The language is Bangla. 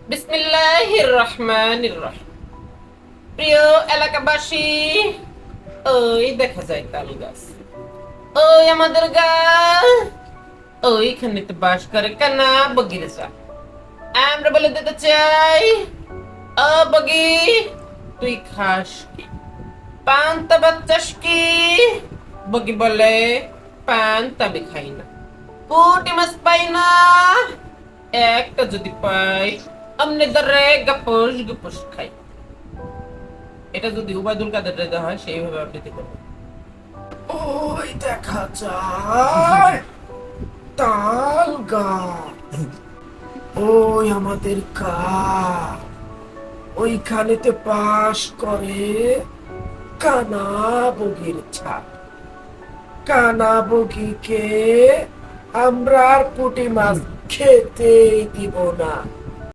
বিসমিল্লাহির রহমানির রহিম। প্রিয় এলাকাবাসী, ওই দেখা যায় তাল গাছ, ওই আমাদের গাছ, ওইখানে তো বাস করে কানা বগিরেছা। আমরা বলে দিতে চাই, ও বগি, তুই খাস কি? পান্তা ভাত চাস কি? বগি বলে, পান্তা আমি খাই না, পুঁটি মাছ পাই না, একটা যদি পাই আমনে ধরে গপস গপস খাই। এটা যদি উবাইদুল কাদের রেজা হয় সেইভাবে আবৃত্তি করবো। ওই দেখা যায় তাল গাছ, ওই আমাদের গাছ, ওইখানেতে বাস করে কানা বগির ছাপ। কানা বগিকে আমরা আর পুঁটি মাছ খেতেই দিব না।